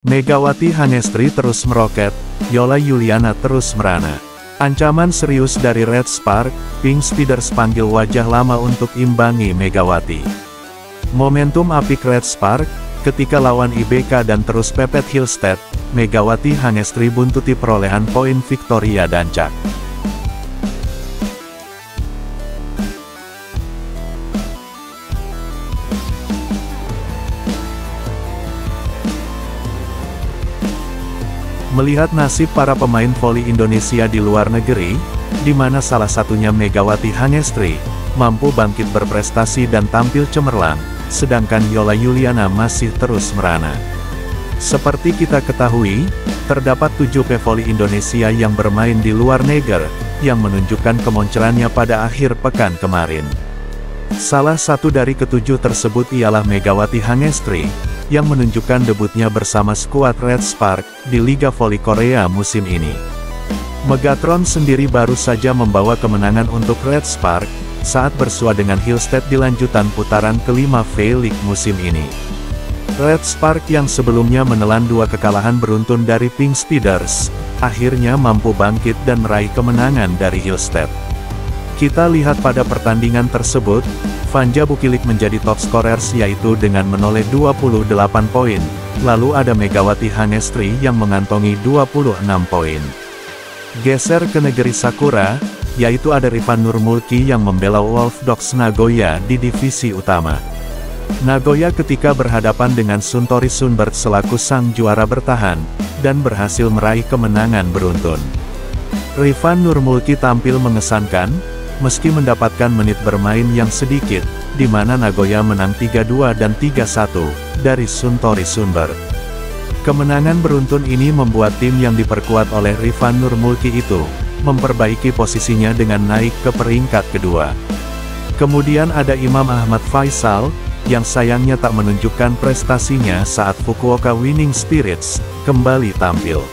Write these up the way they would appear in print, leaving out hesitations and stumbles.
Megawati Hangestri terus meroket, Yola Yuliana terus merana. Ancaman serius dari Red Spark, Pink Speeders panggil wajah lama untuk imbangi Megawati. Momentum apik Red Spark, ketika lawan IBK dan terus pepet Hillstead, Megawati Hangestri buntuti perolehan poin Victoria Dancak. Melihat nasib para pemain voli Indonesia di luar negeri, di mana salah satunya Megawati Hangestri, mampu bangkit berprestasi dan tampil cemerlang, sedangkan Yola Yuliana masih terus merana. Seperti kita ketahui, terdapat 7 pevoli Indonesia yang bermain di luar negeri, yang menunjukkan kemoncerannya pada akhir pekan kemarin. Salah satu dari ketujuh tersebut ialah Megawati Hangestri, yang menunjukkan debutnya bersama skuad Red Spark, di Liga Voli Korea musim ini. Megatron sendiri baru saja membawa kemenangan untuk Red Spark, saat bersua dengan Hillstead di lanjutan putaran kelima V-League musim ini. Red Spark yang sebelumnya menelan 2 kekalahan beruntun dari Pink Speeders, akhirnya mampu bangkit dan meraih kemenangan dari Hillstead. Kita lihat pada pertandingan tersebut, Vanja Bukilik menjadi top scorers yaitu dengan menoleh 28 poin, lalu ada Megawati Hangestri yang mengantongi 26 poin. Geser ke negeri Sakura, yaitu ada Rifan Nurmulki yang membela Wolf Dogs Nagoya di divisi utama. Nagoya ketika berhadapan dengan Suntory Sunbird selaku sang juara bertahan, dan berhasil meraih kemenangan beruntun. Rifan Nurmulki tampil mengesankan, meski mendapatkan menit bermain yang sedikit, di mana Nagoya menang 3-2 dan 3-1, dari Suntory Sunbird. Kemenangan beruntun ini membuat tim yang diperkuat oleh Rifan Nurmulki itu, memperbaiki posisinya dengan naik ke peringkat kedua. Kemudian ada Imam Ahmad Faisal, yang sayangnya tak menunjukkan prestasinya saat Fukuoka Winning Spirits, kembali tampil.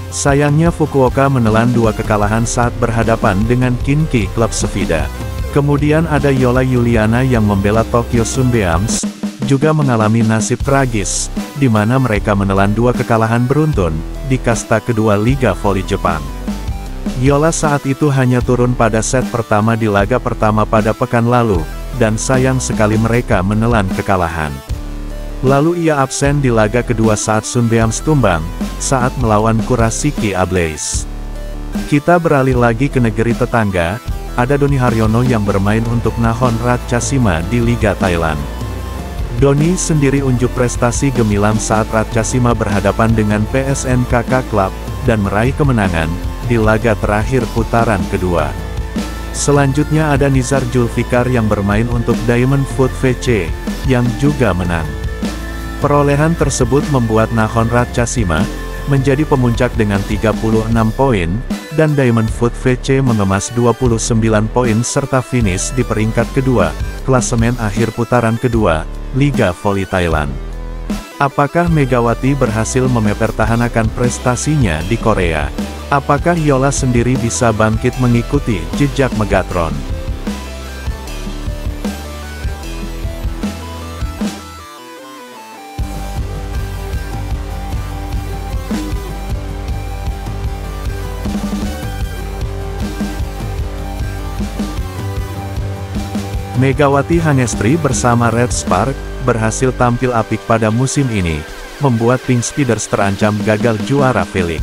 Sayangnya Fukuoka menelan 2 kekalahan saat berhadapan dengan Kinki Club Sevida. Kemudian ada Yola Yuliana yang membela Tokyo Sunbeams, juga mengalami nasib tragis, di mana mereka menelan 2 kekalahan beruntun, di kasta kedua Liga Voli Jepang. Yola saat itu hanya turun pada set pertama di laga pertama pada pekan lalu, dan sayang sekali mereka menelan kekalahan. Lalu ia absen di laga kedua saat Sunbeams tumbang, saat melawan Kurashiki Ablaze. Kita beralih lagi ke negeri tetangga, ada Doni Haryono yang bermain untuk Nahon Ratchasima di Liga Thailand. Doni sendiri unjuk prestasi gemilang saat Ratchasima berhadapan dengan PSNKK Club, dan meraih kemenangan, di laga terakhir putaran kedua. Selanjutnya ada Nizar Julfikar yang bermain untuk Diamond Foot VC, yang juga menang. Perolehan tersebut membuat Nahon Ratchasima menjadi pemuncak dengan 36 poin, dan Diamond Foot VC mengemas 29 poin serta finish di peringkat kedua, klasemen akhir putaran kedua, Liga Voli Thailand. Apakah Megawati berhasil mempertahankan prestasinya di Korea? Apakah Yola sendiri bisa bangkit mengikuti jejak Megatron? Megawati Hangestri bersama Red Spark, berhasil tampil apik pada musim ini, membuat Pink Speeders terancam gagal juara V-League.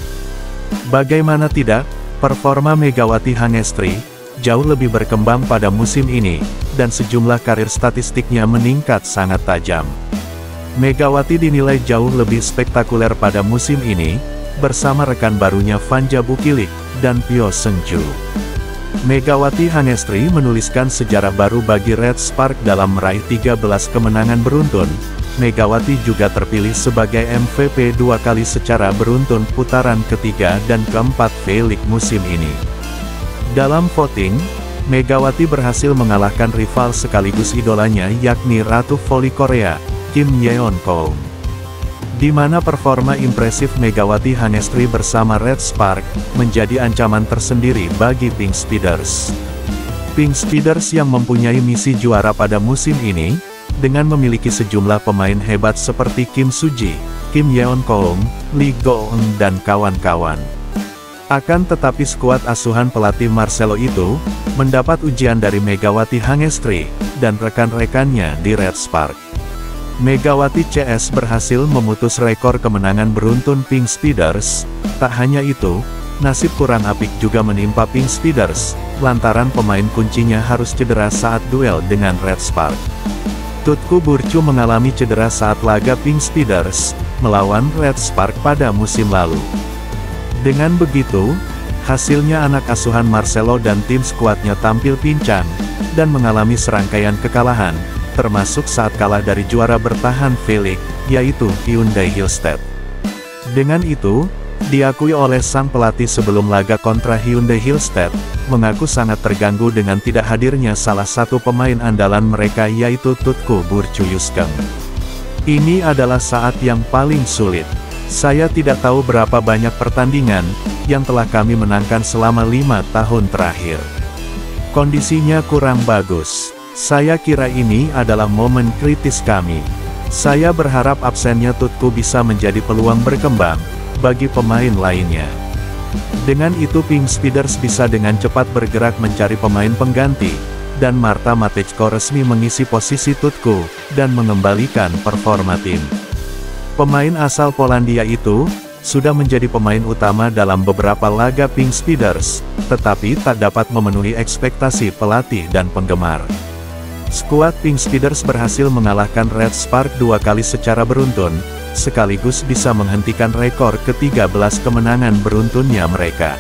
Bagaimana tidak, performa Megawati Hangestri, jauh lebih berkembang pada musim ini, dan sejumlah karir statistiknya meningkat sangat tajam. Megawati dinilai jauh lebih spektakuler pada musim ini, bersama rekan barunya Vanja Bukilik, dan Pyo Seungju. Megawati Hangestri menuliskan sejarah baru bagi Red Spark dalam meraih 13 kemenangan beruntun. Megawati juga terpilih sebagai MVP 2 kali secara beruntun putaran ketiga dan keempat V-League musim ini. Dalam voting, Megawati berhasil mengalahkan rival sekaligus idolanya yakni Ratu Voli Korea, Kim Yeon-keun. Di mana performa impresif Megawati Hangestri bersama Red Spark, menjadi ancaman tersendiri bagi Pink Speeders. Pink Speeders yang mempunyai misi juara pada musim ini, dengan memiliki sejumlah pemain hebat seperti Kim Suji, Kim Yeon Koung, Lee Go-eun dan kawan-kawan. Akan tetapi skuad asuhan pelatih Marcelo itu, mendapat ujian dari Megawati Hangestri, dan rekan-rekannya di Red Spark. Megawati CS berhasil memutus rekor kemenangan beruntun Pink Speeders. Tak hanya itu, nasib kurang apik juga menimpa Pink Speeders, lantaran pemain kuncinya harus cedera saat duel dengan Red Spark. Tutku Burcu mengalami cedera saat laga Pink Speeders melawan Red Spark pada musim lalu. Dengan begitu, hasilnya anak asuhan Marcelo dan tim skuadnya tampil pincang, dan mengalami serangkaian kekalahan, termasuk saat kalah dari juara bertahan V-League, yaitu Hyundai Hillstead. Dengan itu, diakui oleh sang pelatih sebelum laga kontra Hyundai Hillstead, mengaku sangat terganggu dengan tidak hadirnya salah satu pemain andalan mereka yaitu Tutku Burcu Yuskeng. Ini adalah saat yang paling sulit. Saya tidak tahu berapa banyak pertandingan yang telah kami menangkan selama 5 tahun terakhir. Kondisinya kurang bagus. Saya kira ini adalah momen kritis kami. Saya berharap absennya Tutku bisa menjadi peluang berkembang bagi pemain lainnya. Dengan itu Pink Speeders bisa dengan cepat bergerak mencari pemain pengganti, dan Marta Matejko resmi mengisi posisi Tutku, dan mengembalikan performa tim. Pemain asal Polandia itu, sudah menjadi pemain utama dalam beberapa laga Pink Speeders, tetapi tak dapat memenuhi ekspektasi pelatih dan penggemar. Skuad Pink Speeders berhasil mengalahkan Red Spark 2 kali secara beruntun, sekaligus bisa menghentikan rekor ke-13 kemenangan beruntunnya mereka.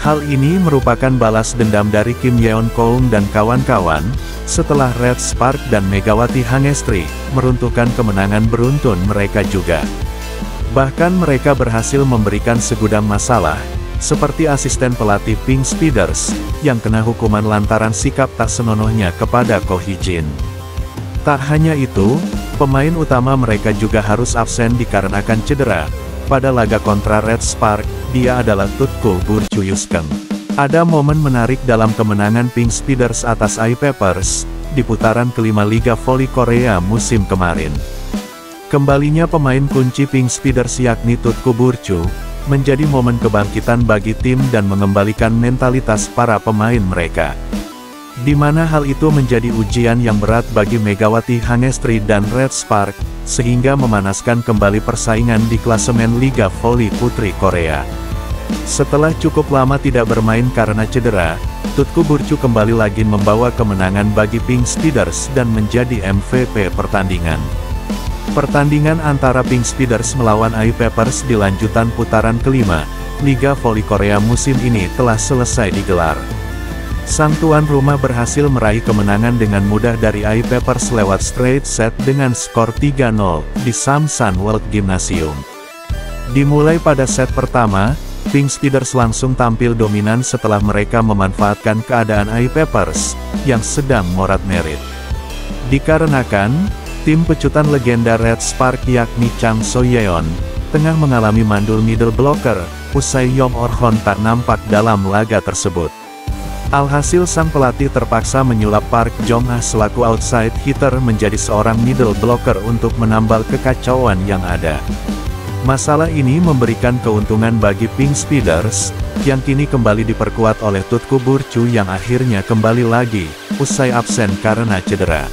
Hal ini merupakan balas dendam dari Kim Yeon Koung dan kawan-kawan, setelah Red Spark dan Megawati Hangestri meruntuhkan kemenangan beruntun mereka juga. Bahkan mereka berhasil memberikan segudang masalah, seperti asisten pelatih Pink Speeders, yang kena hukuman lantaran sikap tak senonohnya kepada Ko Hee-jin. Tak hanya itu, pemain utama mereka juga harus absen dikarenakan cedera. Pada laga kontra Red Spark, dia adalah Tutku Burcu Yuskeng. Ada momen menarik dalam kemenangan Pink Speeders atas AI Peppers, di putaran kelima Liga Voli Korea musim kemarin. Kembalinya pemain kunci Pink Speeders yakni Tutku Burcu, menjadi momen kebangkitan bagi tim dan mengembalikan mentalitas para pemain mereka. Di mana hal itu menjadi ujian yang berat bagi Megawati Hangestri dan Red Spark, sehingga memanaskan kembali persaingan di klasemen Liga Voli Putri Korea. Setelah cukup lama tidak bermain karena cedera, Tutku Burcu kembali lagi membawa kemenangan bagi Pink Speeders dan menjadi MVP pertandingan. Pertandingan antara Pink Speeders melawan AI Peppers di lanjutan putaran kelima, Liga Voli Korea musim ini telah selesai digelar. Sang tuan rumah berhasil meraih kemenangan dengan mudah dari AI Peppers lewat straight set dengan skor 3-0, di Samsan World Gymnasium. Dimulai pada set pertama, Pink Speeders langsung tampil dominan setelah mereka memanfaatkan keadaan AI Peppers, yang sedang morat-merit. Dikarenakan, tim pecutan legenda Red Spark yakni Chang So-yeon, tengah mengalami mandul middle blocker, usai Yong Orhon tak nampak dalam laga tersebut. Alhasil sang pelatih terpaksa menyulap Park Jong-ah selaku outside hitter menjadi seorang middle blocker untuk menambal kekacauan yang ada. Masalah ini memberikan keuntungan bagi Pink Speeders, yang kini kembali diperkuat oleh Tutku Burcu yang akhirnya kembali lagi, usai absen karena cedera.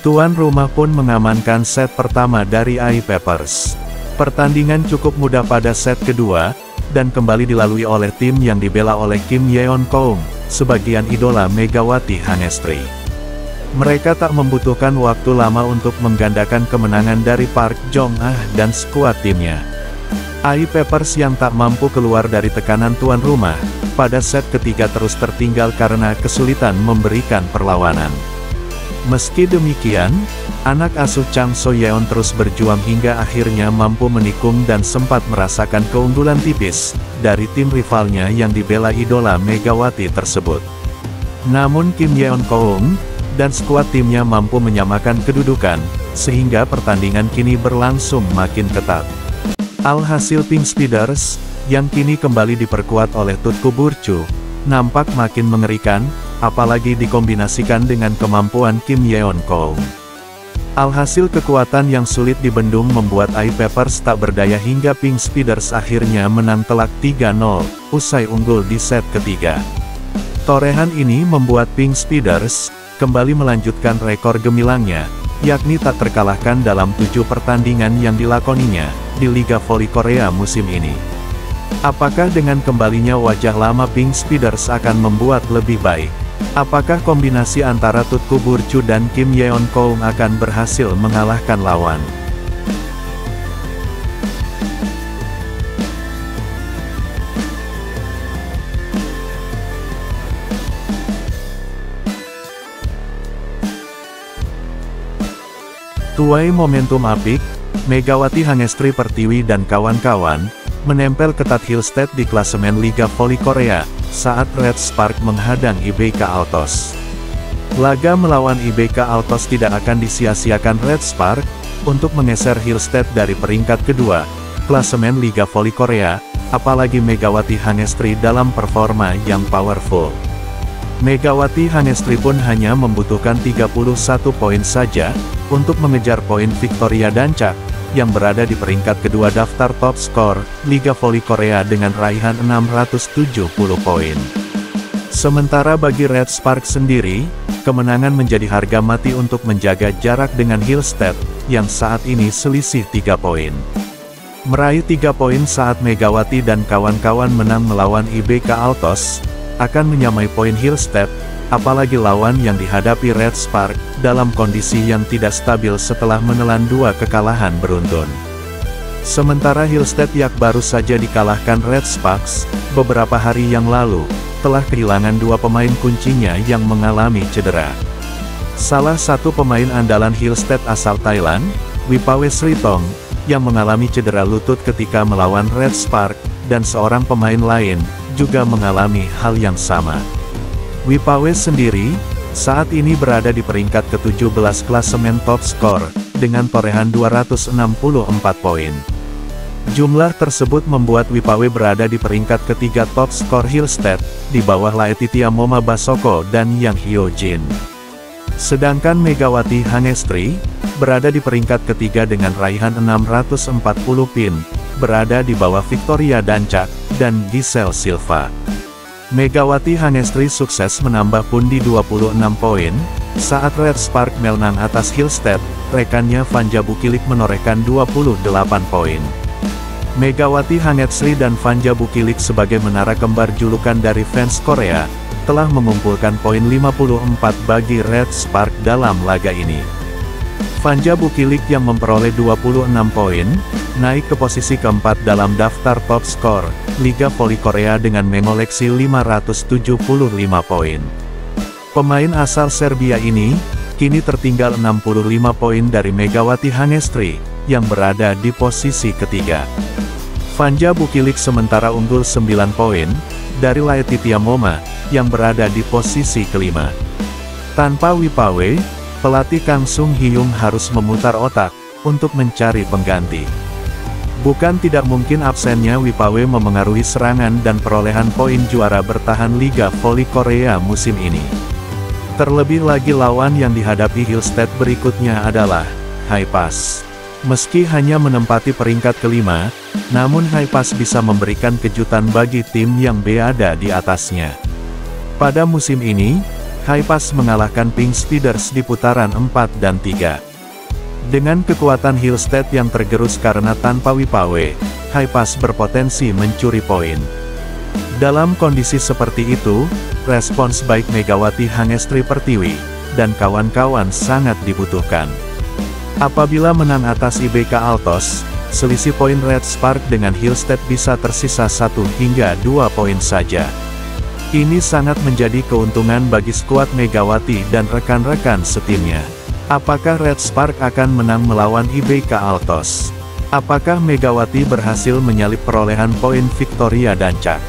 Tuan rumah pun mengamankan set pertama dari AI Peppers. Pertandingan cukup mudah pada set kedua, dan kembali dilalui oleh tim yang dibela oleh Kim Yeon Koung, sebagian idola Megawati Hangestri. Mereka tak membutuhkan waktu lama untuk menggandakan kemenangan dari Park Jong-ah dan skuad timnya. AI Peppers yang tak mampu keluar dari tekanan tuan rumah, pada set ketiga terus tertinggal karena kesulitan memberikan perlawanan. Meski demikian, anak asuh Chang So-yeon terus berjuang hingga akhirnya mampu menikung dan sempat merasakan keunggulan tipis dari tim rivalnya yang dibela idola Megawati tersebut. Namun Kim Yeon Koung dan skuad timnya mampu menyamakan kedudukan, sehingga pertandingan kini berlangsung makin ketat. Alhasil Pink Speeders, yang kini kembali diperkuat oleh Tutku Burcu, nampak makin mengerikan, apalagi dikombinasikan dengan kemampuan Kim Yeon Koung. Alhasil kekuatan yang sulit dibendung membuat iPappers tak berdaya hingga Pink Speeders akhirnya menang telak 3-0, usai unggul di set ketiga. Torehan ini membuat Pink Speeders kembali melanjutkan rekor gemilangnya, yakni tak terkalahkan dalam 7 pertandingan yang dilakoninya di Liga Voli Korea musim ini. Apakah dengan kembalinya wajah lama Pink Speeders akan membuat lebih baik? Apakah kombinasi antara Tutku Burcu dan Kim Yeon Koung akan berhasil mengalahkan lawan? Tuai momentum apik, Megawati Hangestri Pertiwi dan kawan-kawan menempel ketat Hillstead di klasemen Liga Voli Korea saat Red Spark menghadang IBK Altos. Laga melawan IBK Altos tidak akan disia-siakan Red Spark untuk menggeser Hillstead dari peringkat kedua klasemen Liga Voli Korea, apalagi Megawati Hangestri dalam performa yang powerful. Megawati Hangestri pun hanya membutuhkan 31 poin saja untuk mengejar poin Victoria Dancak yang berada di peringkat kedua daftar top skor Liga Voli Korea dengan raihan 670 poin. Sementara bagi Red Spark sendiri, kemenangan menjadi harga mati untuk menjaga jarak dengan Hillstead yang saat ini selisih 3 poin. Meraih 3 poin saat Megawati dan kawan-kawan menang melawan IBK Altos akan menyamai poin Hillstead, apalagi lawan yang dihadapi Red Spark dalam kondisi yang tidak stabil setelah menelan 2 kekalahan beruntun. Sementara Hillstead yang baru saja dikalahkan Red Sparks beberapa hari yang lalu, telah kehilangan 2 pemain kuncinya yang mengalami cedera. Salah satu pemain andalan Hillstead asal Thailand, Wipawe Sritong, yang mengalami cedera lutut ketika melawan Red Spark, dan seorang pemain lain juga mengalami hal yang sama. Wipawe sendiri saat ini berada di peringkat ke-17 klasemen top skor dengan torehan 264 poin. Jumlah tersebut membuat Wipawe berada di peringkat ketiga top skor Hillstead di bawah Laetitia Moma Basoko dan Yang Hyo Jin. Sedangkan Megawati Hangestri berada di peringkat ketiga dengan raihan 640 pin, berada di bawah Victoria Dancak dan Giselle Silva. Megawati Hangestri sukses menambah pundi 26 poin saat Red Spark menang atas Hillstead, rekannya Vanja Bukilik menorehkan 28 poin. Megawati Hangestri dan Vanja Bukilik sebagai menara kembar julukan dari fans Korea, telah mengumpulkan poin 54 bagi Red Spark dalam laga ini. Vanja Bukilik yang memperoleh 26 poin, naik ke posisi keempat dalam daftar top skor Liga Voli Korea dengan mengoleksi 575 poin. Pemain asal Serbia ini, kini tertinggal 65 poin dari Megawati Hangestri, yang berada di posisi ketiga. Vanja Bukilik sementara unggul 9 poin, dari Laetitia Moma, yang berada di posisi kelima. Tanpa Wipawe, pelatih Kang Sung Hyung harus memutar otak untuk mencari pengganti. Bukan tidak mungkin absennya Wipawe memengaruhi serangan dan perolehan poin juara bertahan Liga Voli Korea musim ini. Terlebih lagi lawan yang dihadapi Hillstead berikutnya adalah Haepas. Meski hanya menempati peringkat kelima, namun Haepas bisa memberikan kejutan bagi tim yang berada di atasnya. Pada musim ini, Haepas mengalahkan Pink Speeders di putaran 4 dan 3. Dengan kekuatan Hillstead yang tergerus karena tanpa Wipawe, Haepas berpotensi mencuri poin. Dalam kondisi seperti itu, respons baik Megawati Hangestri Pertiwi dan kawan-kawan sangat dibutuhkan. Apabila menang atas IBK Altos, selisih poin Red Spark dengan Hillstead bisa tersisa 1 hingga 2 poin saja. Ini sangat menjadi keuntungan bagi skuad Megawati dan rekan-rekan setimnya. Apakah Red Spark akan menang melawan IBK Altos? Apakah Megawati berhasil menyalip perolehan poin Victoria Dancak?